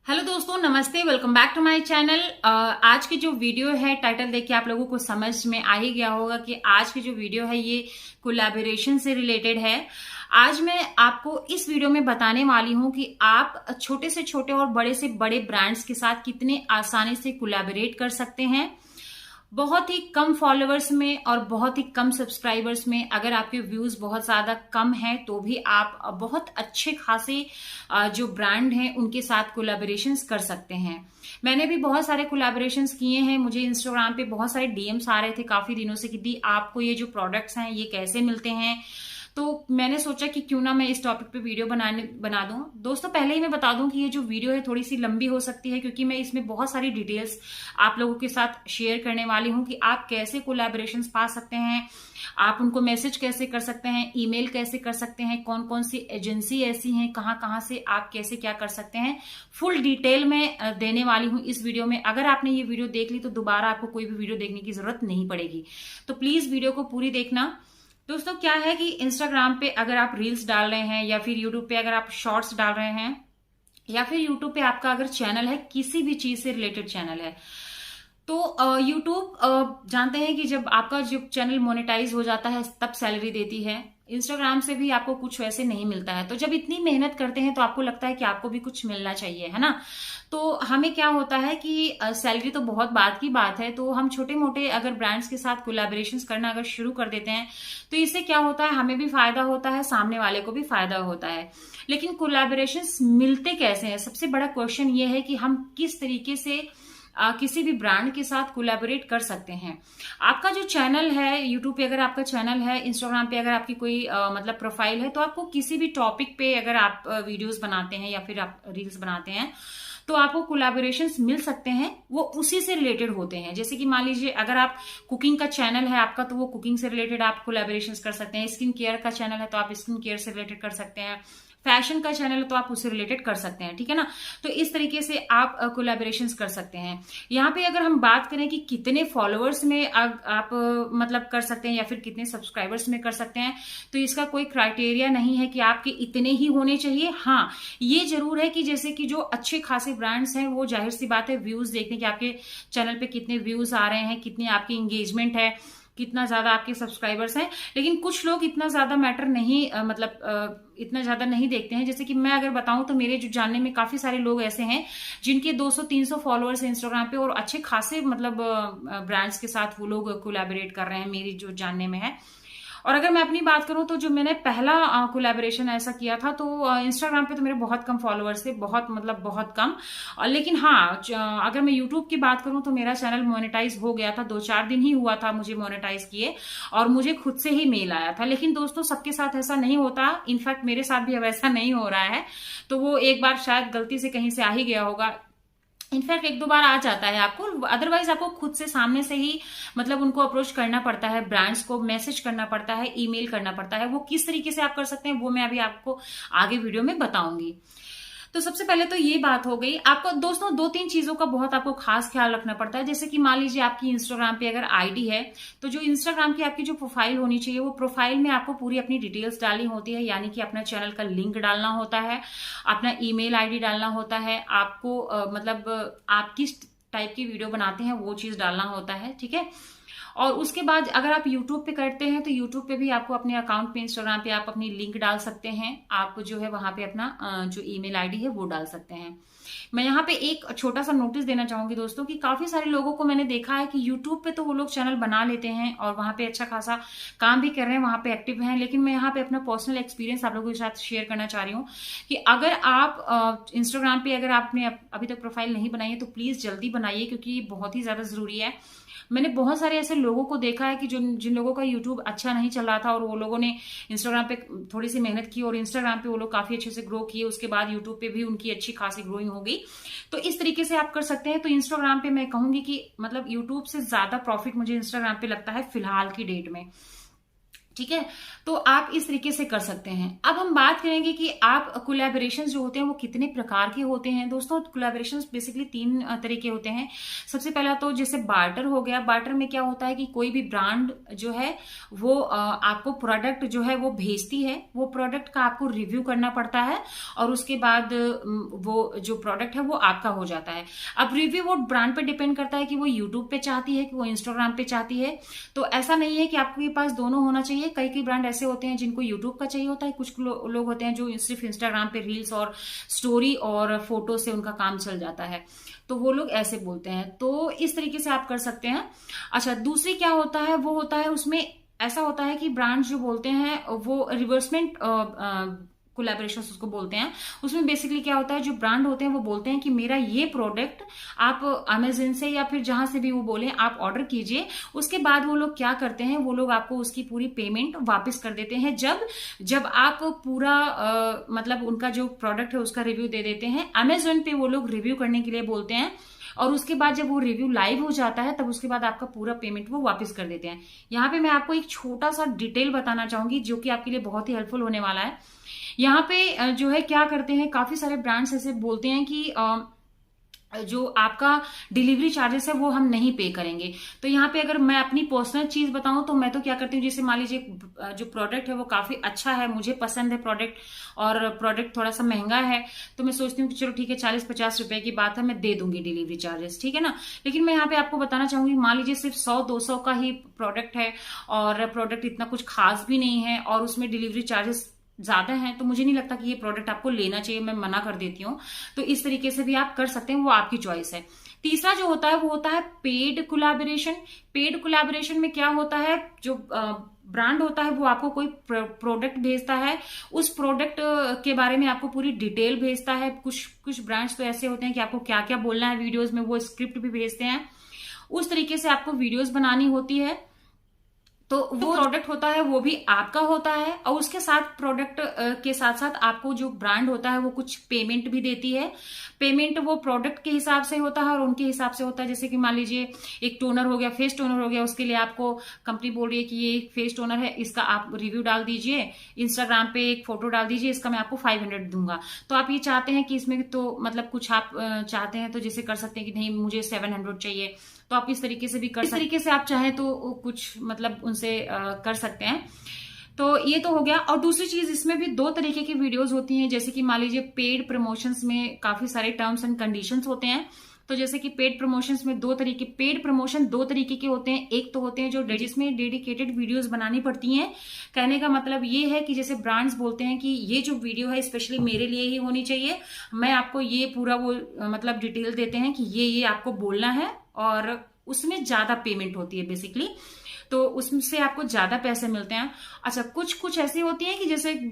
Hello दोस्तों, नमस्ते। Welcome back to my channel. आज की जो वीडियो है, टाइटल देख के आप लोगों को समझ में आ ही गया होगा कि आज की जो वीडियो है ये कोलैबोरेशन से रिलेटेड है। आज मैं आपको इस वीडियो में बताने वाली हूं कि आप छोटे से छोटे और बड़े से बड़े ब्रांड्स के साथ कितने आसानी से कोलैबोरेट कर सकते हैं। बहुत ही कम फॉलोअर्स में और बहुत ही कम सब्सक्राइबर्स में, अगर आपके व्यूज बहुत ज्यादा कम है तो भी आप बहुत अच्छे खासे जो ब्रांड हैं उनके साथ कोलैबोरेशंस कर सकते हैं। मैंने भी बहुत सारे कोलैबोरेशंस किए हैं। मुझे इंस्टाग्राम पे बहुत सारे डीएम्स आ रहे थे काफी दिनों से कि दी आपको ये जो प्रोडक्ट्स हैं ये कैसे मिलते हैं। तो मैंने सोचा कि क्यों ना मैं इस टॉपिक पे वीडियो बना दूं। दोस्तों, पहले ही मैं बता दूं कि ये जो वीडियो है थोड़ी सी लंबी हो सकती है, क्योंकि मैं इसमें बहुत सारी डिटेल्स आप लोगों के साथ शेयर करने वाली हूं कि आप कैसे कोलैबोरेशंस पा सकते हैं, आप उनको मैसेज कैसे कर सकते हैं, ईमेल कैसे कर सकते हैं, कौन कौन सी एजेंसी ऐसी हैं, कहां कहां से आप कैसे क्या कर सकते हैं। फुल डिटेल में देने वाली हूं इस वीडियो में। अगर आपने ये वीडियो देख ली तो दोबारा आपको कोई भी वीडियो देखने की जरूरत नहीं पड़ेगी। तो प्लीज वीडियो को पूरी देखना। दोस्तों, क्या है कि इंस्टाग्राम पे अगर आप रील्स डाल रहे हैं, या फिर यूट्यूब पे अगर आप शॉर्ट्स डाल रहे हैं, या फिर यूट्यूब पे आपका अगर चैनल है, किसी भी चीज से रिलेटेड चैनल है, तो यूट्यूब जानते हैं कि जब आपका जो चैनल मोनेटाइज हो जाता है तब सैलरी देती है। इंस्टाग्राम से भी आपको कुछ वैसे नहीं मिलता है। तो जब इतनी मेहनत करते हैं तो आपको लगता है कि आपको भी कुछ मिलना चाहिए, है ना। तो हमें क्या होता है कि सैलरी तो बहुत बाद की बात है, तो हम छोटे मोटे अगर ब्रांड्स के साथ कोलैबोरेशंस करना अगर शुरू कर देते हैं तो इससे क्या होता है, हमें भी फायदा होता है, सामने वाले को भी फायदा होता है। लेकिन कोलैबोरेशंस मिलते कैसे हैं, सबसे बड़ा क्वेश्चन ये है कि हम किस तरीके से किसी भी ब्रांड के साथ कोलैबोरेट कर सकते हैं। आपका जो चैनल है यूट्यूब पे, अगर आपका चैनल है, इंस्टाग्राम पे अगर आपकी कोई मतलब प्रोफाइल है, तो आपको किसी भी टॉपिक पे अगर आप वीडियोस बनाते हैं या फिर आप रील्स बनाते हैं तो आपको कोलैबोरेशंस मिल सकते हैं। वो उसी से रिलेटेड होते हैं। जैसे कि मान लीजिए अगर आप कुकिंग का चैनल है आपका, तो वो कुकिंग से रिलेटेड आप कोलैबोरेशंस कर सकते हैं। स्किन केयर का चैनल है तो आप स्किन केयर से रिलेटेड कर सकते हैं। फैशन का चैनल है तो आप उससे रिलेटेड कर सकते हैं, ठीक है ना। तो इस तरीके से आप कोलैबोरेशंस कर सकते हैं। यहाँ पे अगर हम बात करें कि कितने फॉलोअर्स में आप मतलब कर सकते हैं या फिर कितने सब्सक्राइबर्स में कर सकते हैं, तो इसका कोई क्राइटेरिया नहीं है कि आपके इतने ही होने चाहिए। हाँ, ये जरूर है कि जैसे कि जो अच्छे खासे ब्रांड्स हैं वो जाहिर सी बात है व्यूज देखने की, आपके चैनल पे कितने व्यूज आ रहे हैं, कितनी आपकी इंगेजमेंट है, कितना ज्यादा आपके सब्सक्राइबर्स हैं। लेकिन कुछ लोग इतना ज्यादा मैटर नहीं इतना ज्यादा नहीं देखते हैं। जैसे कि मैं अगर बताऊं तो मेरे जो जानने में काफी सारे लोग ऐसे हैं जिनके 200-300 फॉलोअर्स हैं इंस्टाग्राम पे, और अच्छे खासे मतलब ब्रांड्स के साथ वो लोग कोलैबोरेट कर रहे हैं, मेरी जो जानने में है। और अगर मैं अपनी बात करूं तो जो मैंने पहला कोलैबोरेशन ऐसा किया था, तो इंस्टाग्राम पे तो मेरे बहुत कम फॉलोअर्स थे, बहुत कम। लेकिन हाँ, अगर मैं यूट्यूब की बात करूं तो मेरा चैनल मोनेटाइज हो गया था। 2-4 दिन ही हुआ था मुझे मोनेटाइज किए, और मुझे खुद से ही मेल आया था। लेकिन दोस्तों, सबके साथ ऐसा नहीं होता। इनफैक्ट मेरे साथ भी अब ऐसा नहीं हो रहा है। तो वो एक बार शायद गलती से कहीं से आ ही गया होगा। इनफैक्ट 1-2 बार आ जाता है आपको, अदरवाइज आपको खुद से सामने से ही मतलब उनको अप्रोच करना पड़ता है, ब्रांड्स को मैसेज करना पड़ता है, ईमेल करना पड़ता है। वो किस तरीके से आप कर सकते हैं वो मैं अभी आपको आगे वीडियो में बताऊंगी। तो सबसे पहले तो ये बात हो गई। आपको दोस्तों 2-3 चीजों का बहुत आपको खास ख्याल रखना पड़ता है। जैसे कि मान लीजिए आपकी इंस्टाग्राम पे अगर आईडी है, तो जो इंस्टाग्राम की आपकी जो प्रोफाइल होनी चाहिए, वो प्रोफाइल में आपको पूरी अपनी डिटेल्स डालनी होती है। यानी कि अपना चैनल का लिंक डालना होता है, अपना ईमेल आईडी डालना होता है, आपको मतलब आप किस टाइप की वीडियो बनाते हैं वो चीज डालना होता है, ठीक है। और उसके बाद अगर आप YouTube पे करते हैं तो YouTube पे भी आपको अपने अकाउंट पे, इंस्टाग्राम पे आप अपनी लिंक डाल सकते हैं। आप जो है वहां पे अपना जो ईमेल आईडी है वो डाल सकते हैं। मैं यहाँ पे एक छोटा सा नोटिस देना चाहूंगी दोस्तों कि काफी सारे लोगों को मैंने देखा है कि YouTube पे तो वो लोग चैनल बना लेते हैं और वहां पे अच्छा खासा काम भी कर रहे हैं, वहां पे एक्टिव हैं। लेकिन मैं यहाँ पे अपना पर्सनल एक्सपीरियंस आप लोगों के साथ शेयर करना चाह रही हूँ कि अगर आप इंस्टाग्राम पे अगर आपने अभी तक प्रोफाइल नहीं बनाई है तो प्लीज जल्दी बनाइए, क्योंकि ये बहुत ही ज्यादा जरूरी है। मैंने बहुत सारे ऐसे लोगों को देखा है कि जिन लोगों का यूट्यूब अच्छा नहीं चल रहा था और वो लोगों ने इंस्टाग्राम पे थोड़ी सी मेहनत की और इंस्टाग्राम पे वो लोग काफी अच्छे से ग्रो किए, उसके बाद यूट्यूब पे भी उनकी अच्छी खासी ग्रोइंग हो गई। तो इस तरीके से आप कर सकते हैं। तो इंस्टाग्राम पे मैं कहूंगी कि मतलब यूट्यूब से ज्यादा प्रॉफिट मुझे इंस्टाग्राम पे लगता है फिलहाल की डेट में, ठीक है, तो आप इस तरीके से कर सकते हैं। अब हम बात करेंगे कि आप कोलैबोरेशंस जो होते हैं वो कितने प्रकार के होते हैं। दोस्तों, कोलैबोरेशंस बेसिकली 3 तरह के होते हैं। सबसे पहला तो जैसे बार्टर हो गया। बार्टर में क्या होता है कि कोई भी ब्रांड जो है वो आपको प्रोडक्ट जो है वो भेजती है, वो प्रोडक्ट का आपको रिव्यू करना पड़ता है और उसके बाद वो जो प्रोडक्ट है वो आपका हो जाता है। अब रिव्यू वो ब्रांड पे डिपेंड करता है कि वो यूट्यूब पे चाहती है कि वो इंस्टाग्राम पे चाहती है। तो ऐसा नहीं है कि आपके पास दोनों होना चाहिए। कई कई ब्रांड ऐसे होते हैं जिनको यूट्यूब का चाहिए होता है, कुछ लोग होते हैं जो सिर्फ इंस्टाग्राम पे रील्स और स्टोरी और फोटो से उनका काम चल जाता है, तो वो लोग ऐसे बोलते हैं। तो इस तरीके से आप कर सकते हैं। अच्छा, दूसरी क्या होता है, वो होता है उसमें ऐसा होता है कि ब्रांड जो बोलते हैं वो रिवर्समेंट कोलैबोरेशन उसको बोलते हैं। उसमें बेसिकली क्या होता है, जो ब्रांड होते हैं वो बोलते हैं कि मेरा ये प्रोडक्ट आप अमेजन से या फिर जहां से भी वो बोले आप ऑर्डर कीजिए। उसके बाद वो लोग क्या करते हैं, वो लोग आपको उसकी पूरी पेमेंट वापस कर देते हैं जब आप पूरा मतलब उनका जो प्रोडक्ट है उसका रिव्यू दे देते हैं। अमेजन पे वो लोग रिव्यू करने के लिए बोलते हैं और उसके बाद जब वो रिव्यू लाइव हो जाता है तब उसके बाद आपका पूरा पेमेंट वो वापस कर देते हैं। यहाँ पे मैं आपको एक छोटा सा डिटेल बताना चाहूंगी जो कि आपके लिए बहुत ही हेल्पफुल होने वाला है। यहाँ पे जो है क्या करते हैं, काफी सारे ब्रांड्स ऐसे बोलते हैं कि जो आपका डिलीवरी चार्जेस है वो हम नहीं पे करेंगे। तो यहाँ पे अगर मैं अपनी पर्सनल चीज बताऊं तो मैं तो क्या करती हूँ, जैसे मान लीजिए जो प्रोडक्ट है वो काफी अच्छा है, मुझे पसंद है प्रोडक्ट और प्रोडक्ट थोड़ा सा महंगा है, तो मैं सोचती हूँ कि चलो ठीक है 40-50 रुपए की बात है, मैं दे दूंगी डिलीवरी चार्जेस, ठीक है ना। लेकिन मैं यहाँ पे आपको बताना चाहूंगी, मान लीजिए सिर्फ 100-200 का ही प्रोडक्ट है और प्रोडक्ट इतना कुछ खास भी नहीं है और उसमें डिलीवरी चार्जेस ज्यादा है, तो मुझे नहीं लगता कि ये प्रोडक्ट आपको लेना चाहिए, मैं मना कर देती हूँ। तो इस तरीके से भी आप कर सकते हैं, वो आपकी चॉइस है। तीसरा जो होता है वो होता है पेड कोलैबोरेशन। पेड कोलैबोरेशन में क्या होता है, जो ब्रांड होता है वो आपको कोई प्रोडक्ट भेजता है, उस प्रोडक्ट के बारे में आपको पूरी डिटेल भेजता है। कुछ ब्रांड्स तो ऐसे होते हैं कि आपको क्या क्या बोलना है वीडियोज में, वो स्क्रिप्ट भी भेजते हैं। उस तरीके से आपको वीडियोज बनानी होती है। तो वो प्रोडक्ट होता है वो भी आपका होता है और उसके साथ प्रोडक्ट के साथ साथ आपको जो ब्रांड होता है वो कुछ पेमेंट भी देती है। पेमेंट वो प्रोडक्ट के हिसाब से होता है और उनके हिसाब से होता है। जैसे कि मान लीजिए एक टोनर हो गया, फेस टोनर हो गया, उसके लिए आपको कंपनी बोल रही है कि ये फेस टोनर है, इसका आप रिव्यू डाल दीजिए, इंस्टाग्राम पे एक फोटो डाल दीजिए, इसका मैं आपको 500 दूंगा। तो आप ये चाहते हैं कि इसमें तो मतलब कुछ आप चाहते हैं तो जैसे कर सकते हैं कि नहीं मुझे 700 चाहिए, तो आप इस तरीके से भी कर सकते हैं। इस तरीके से आप चाहें तो कुछ मतलब उनसे कर सकते हैं। तो ये तो हो गया। और दूसरी चीज, इसमें भी 2 तरीके की वीडियोस होती हैं। जैसे कि मान लीजिए पेड प्रमोशंस में काफी सारे टर्म्स एंड कंडीशंस होते हैं। तो जैसे कि पेड प्रमोशंस में पेड प्रमोशन 2 तरीके के होते हैं। एक तो होते हैं जो जिसमें डेडिकेटेड वीडियोस बनानी पड़ती हैं। कहने का मतलब ये है कि जैसे ब्रांड्स बोलते हैं कि ये जो वीडियो है स्पेशली मेरे लिए ही होनी चाहिए, मैं आपको ये पूरा वो मतलब डिटेल देते हैं कि ये आपको बोलना है और उसमें ज्यादा पेमेंट होती है बेसिकली, तो उससे आपको ज्यादा पैसे मिलते हैं। अच्छा, कुछ ऐसी होती है कि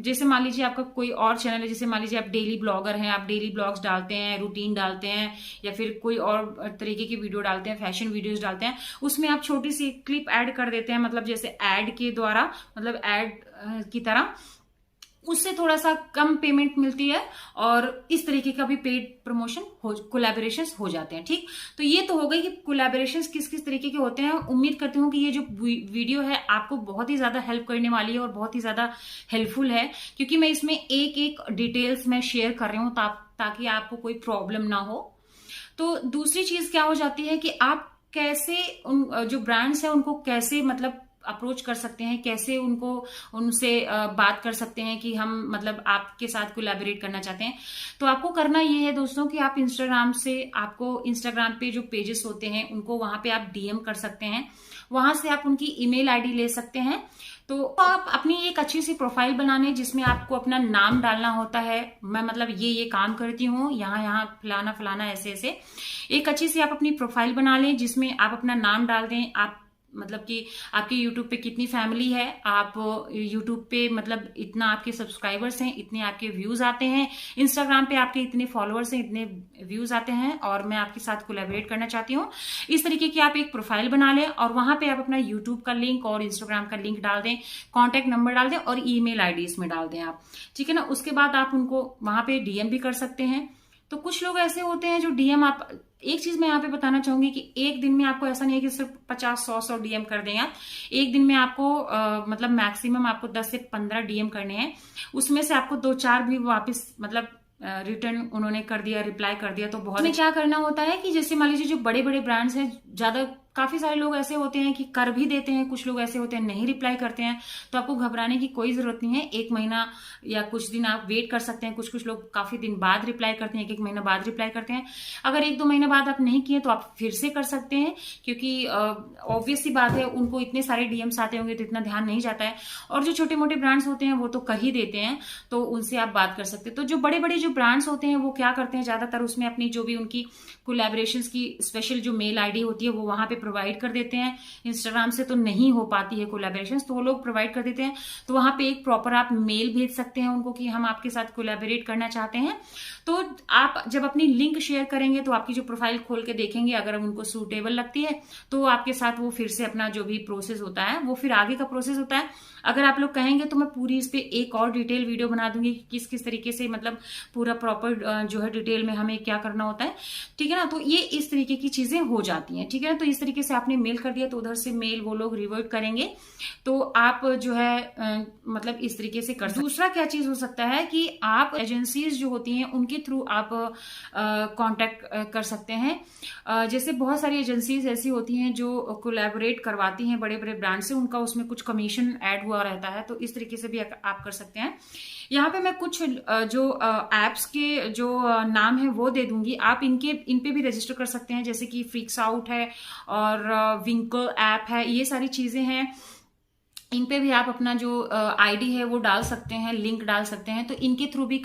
जैसे मान लीजिए आपका कोई और चैनल है, जैसे मान लीजिए आप डेली ब्लॉगर हैं, आप डेली ब्लॉग्स डालते हैं, रूटीन डालते हैं या फिर कोई और तरीके की वीडियो डालते हैं, फैशन वीडियोस डालते हैं, उसमें आप छोटी सी क्लिप ऐड कर देते हैं, मतलब जैसे ऐड के द्वारा, मतलब ऐड की तरह, उससे थोड़ा सा कम पेमेंट मिलती है और इस तरीके का भी पेड प्रमोशन कोलैबोरेशंस हो जाते हैं। ठीक, तो ये तो हो गई कि कोलैबोरेशंस किस किस तरीके के होते हैं। उम्मीद करती हूँ कि ये जो वीडियो है आपको बहुत ही ज्यादा हेल्प करने वाली है और बहुत ही ज्यादा हेल्पफुल है, क्योंकि मैं इसमें एक एक डिटेल्स में शेयर कर रही हूँ ताकि आपको कोई प्रॉब्लम ना हो। तो दूसरी चीज क्या हो जाती है कि आप कैसे उन जो ब्रांड्स है उनको कैसे मतलब अप्रोच कर सकते हैं, कैसे उनसे बात कर सकते हैं कि हम मतलब आपके साथ कोलैबोरेट करना चाहते हैं। तो आपको करना ये है दोस्तों कि आप इंस्टाग्राम पे जो पेजेस होते हैं उनको वहां पे आप डीएम कर सकते हैं, वहां से आप उनकी ईमेल आईडी ले सकते हैं। तो आप अपनी एक अच्छी सी प्रोफाइल बनाने जिसमें आपको अपना नाम डालना होता है, मैं मतलब ये काम करती हूँ, यहाँ फलाना फलाना ऐसे ऐसे। एक अच्छी सी आप अपनी प्रोफाइल बना लें जिसमें आप अपना नाम डाल दें, आप मतलब कि आपके YouTube पे कितनी फैमिली है, आप YouTube पे मतलब इतना आपके सब्सक्राइबर्स हैं, इतने आपके व्यूज आते हैं, Instagram पे आपके इतने फॉलोअर्स हैं, इतने व्यूज आते हैं और मैं आपके साथ कोलैबोरेट करना चाहती हूँ। इस तरीके की आप एक प्रोफाइल बना लें और वहां पे आप अपना YouTube का लिंक और Instagram का लिंक डाल दें, कॉन्टेक्ट नंबर डाल दें और ईमेल आईडी इसमें डाल दें आप, ठीक है ना। उसके बाद आप उनको वहां पे DM भी कर सकते हैं। तो कुछ लोग ऐसे होते हैं जो डीएम आप, एक चीज मैं यहाँ पे बताना चाहूंगी कि एक दिन में आपको ऐसा नहीं है कि सिर्फ 50-100 डीएम कर दें आप। एक दिन में आपको मतलब मैक्सिमम आपको 10 से 15 डीएम करने हैं। उसमें से आपको 2-4 भी वापस मतलब रिटर्न उन्होंने कर दिया, रिप्लाई कर दिया, तो बहुत। क्या करना होता है कि जैसे मान लीजिए जो बड़े बड़े ब्रांड्स हैं, ज्यादा काफी सारे लोग ऐसे होते हैं कि कर भी देते हैं, कुछ लोग ऐसे होते हैं नहीं रिप्लाई करते हैं। तो आपको घबराने की कोई जरूरत नहीं है। 1 महीना या कुछ दिन आप वेट कर सकते हैं। कुछ कुछ लोग काफी दिन बाद रिप्लाई करते हैं, 1-1 महीना बाद रिप्लाई करते हैं। अगर 1-2 महीने बाद आप नहीं किए तो आप फिर से कर सकते हैं, क्योंकि ऑब्वियस सी बात है उनको इतने सारे डीएम्स आते होंगे तो इतना ध्यान नहीं जाता है। और जो छोटे मोटे ब्रांड्स होते हैं वो तो कर ही देते हैं, तो उनसे आप बात कर सकते हैं। तो जो बड़े बड़े जो ब्रांड्स होते हैं वो क्या करते हैं, ज्यादातर उसमें अपनी जो भी उनकी कोलैबोरेशंस की स्पेशल जो मेल आईडी होती है वो वहां पे प्रोवाइड कर देते हैं। इंस्टाग्राम से तो नहीं हो पाती है कोलैबोरेशंस, तो वो लोग प्रोवाइड कर देते हैं। तो वहां पे एक प्रॉपर आप मेल भेज सकते हैं उनको कि हम आपके साथ कोलैबोरेट करना चाहते हैं। तो आप जब अपनी लिंक शेयर करेंगे तो आपकी जो प्रोफाइल खोल के देखेंगे, अगर उनको सूटेबल लगती है तो आपके साथ वो फिर से अपना जो भी प्रोसेस होता है वो फिर आगे का प्रोसेस होता है। अगर आप लोग कहेंगे तो मैं पूरी इस पे एक और डिटेल वीडियो बना दूंगी कि किस किस तरीके से मतलब पूरा प्रॉपर जो है डिटेल में हमें क्या करना होता है, ठीक है ना। तो ये इस तरीके की चीजें हो जाती हैं, ठीक है ना। तो इस तरीके से आपने मेल कर दिया तो उधर से मेल वो लोग रिवर्ट करेंगे, तो आप जो है मतलब इस तरीके से कर सकते। दूसरा क्या चीज हो सकता है कि आप एजेंसीज जो होती हैं उनके थ्रू आप कांटेक्ट कर सकते हैं। जैसे बहुत सारी एजेंसीज ऐसी होती हैं जो कोलैबोरेट करवाती हैं बड़े बड़े ब्रांड से, उनका उसमें कुछ कमीशन ऐड हुआ रहता है, तो इस तरीके से भी आप कर सकते हैं। यहाँ पे मैं कुछ जो एप्स के जो नाम है वो दे दूंगी, आप इन पे भी रजिस्टर कर सकते हैं। जैसे कि फ्रीक्स आउट है और विंकल ऐप है, ये सारी चीजें हैं। इन पे भी आप अपना जो आईडी है वो डाल सकते हैं, लिंक डाल सकते हैं। तो इनके थ्रू भी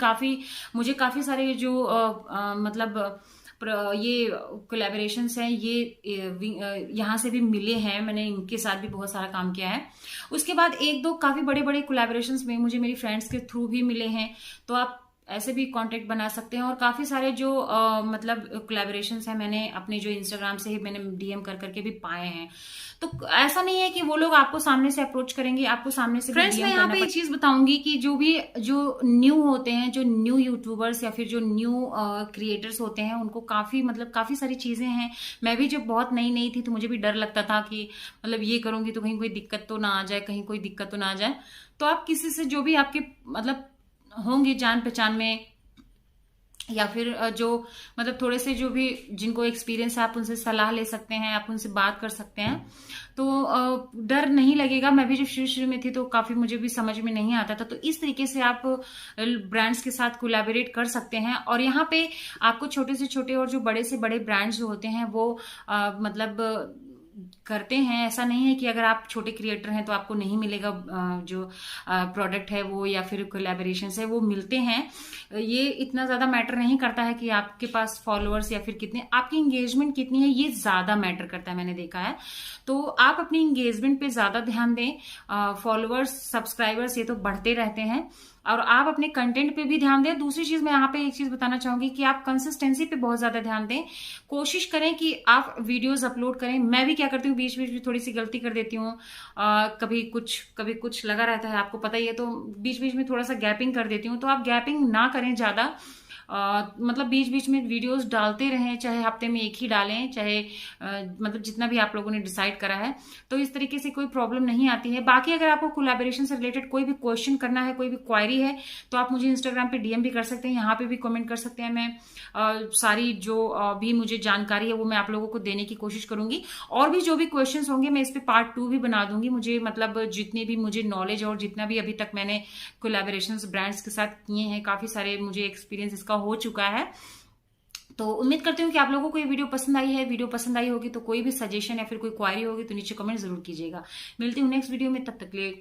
मुझे काफी सारे जो मतलब ये कोलैबोरेशंस हैं ये यहाँ से भी मिले हैं। मैंने इनके साथ भी बहुत सारा काम किया है। उसके बाद 1-2 काफी बड़े बड़े कोलैबोरेशंस में मुझे मेरी फ्रेंड्स के थ्रू भी मिले हैं, तो आप ऐसे भी कांटेक्ट बना सकते हैं। और काफी सारे जो मतलब कोलैबोरेशंस हैं मैंने अपने जो इंस्टाग्राम से ही मैंने डीएम कर करके भी पाए हैं। तो ऐसा नहीं है कि वो लोग आपको सामने से अप्रोच करेंगे, आपको सामने से फ्रेंड्स मैं यहाँ पे एक चीज बताऊंगी कि जो न्यू होते हैं, जो न्यू यूट्यूबर्स या फिर जो न्यू क्रिएटर्स होते हैं, उनको काफी सारी चीजें हैं। मैं भी जब बहुत नई थी तो मुझे भी डर लगता था कि मतलब ये करूंगी तो कहीं कोई दिक्कत तो ना आ जाए, कहीं कोई दिक्कत तो ना आ जाए। तो आप किसी से जो भी आपके मतलब होंगे जान पहचान में या फिर जो मतलब थोड़े से जो भी जिनको एक्सपीरियंस है, आप उनसे सलाह ले सकते हैं, आप उनसे बात कर सकते हैं। तो डर नहीं लगेगा। मैं भी जब शुरू में थी तो काफी मुझे भी समझ में नहीं आता था। तो इस तरीके से आप ब्रांड्स के साथ कोलैबोरेट कर सकते हैं। और यहाँ पे आपको छोटे से छोटे और जो बड़े से बड़े ब्रांड्स जो होते हैं वो मतलब करते हैं। ऐसा नहीं है कि अगर आप छोटे क्रिएटर हैं तो आपको नहीं मिलेगा जो प्रोडक्ट है वो या फिर कोलैबोरेशन है वो मिलते हैं। ये इतना ज्यादा मैटर नहीं करता है कि आपके पास फॉलोअर्स या फिर कितने, आपकी एंगेजमेंट कितनी है ये ज्यादा मैटर करता है, मैंने देखा है। तो आप अपनी एंगेजमेंट पे ज्यादा ध्यान दें। फॉलोअर्स सब्सक्राइबर्स ये तो बढ़ते रहते हैं, और आप अपने कंटेंट पे भी ध्यान दें। दूसरी चीज मैं यहाँ पे एक चीज बताना चाहूंगी कि आप कंसिस्टेंसी पे बहुत ज्यादा ध्यान दें। कोशिश करें कि आप वीडियोस अपलोड करें। मैं भी क्या करती हूँ, बीच बीच में थोड़ी सी गलती कर देती हूँ। कभी कुछ लगा रहता है, आपको पता ही है, तो बीच बीच में थोड़ा सा गैपिंग कर देती हूँ। तो आप गैपिंग ना करें ज्यादा। मतलब बीच बीच में वीडियोस डालते रहें, चाहे हफ्ते में एक ही डालें, चाहे मतलब जितना भी आप लोगों ने डिसाइड करा है। तो इस तरीके से कोई प्रॉब्लम नहीं आती है। बाकी अगर आपको कोलैबोरेशन से रिलेटेड कोई भी क्वेश्चन करना है, कोई भी क्वायरी है, तो आप मुझे इंस्टाग्राम पे डीएम भी कर सकते हैं, यहाँ पे भी कमेंट कर सकते हैं। मैं सारी जो भी मुझे जानकारी है वो मैं आप लोगों को देने की कोशिश करूंगी। और भी जो भी क्वेश्चंस होंगे मैं इस पे पार्ट 2 भी बना दूंगी। मुझे मतलब जितनी भी मुझे नॉलेज और जितना भी अभी तक मैंने कोलैबोरेशंस ब्रांड्स के साथ किए हैं, काफी सारे मुझे एक्सपीरियंस इसका हो चुका है। तो उम्मीद करती हूँ कि आप लोगों को ये वीडियो पसंद आई है। वीडियो पसंद आई होगी तो कोई भी सजेशन या फिर कोई क्वायरी होगी तो नीचे कमेंट जरूर कीजिएगा। मिलती हूँ नेक्स्ट वीडियो में, तब तक के लिए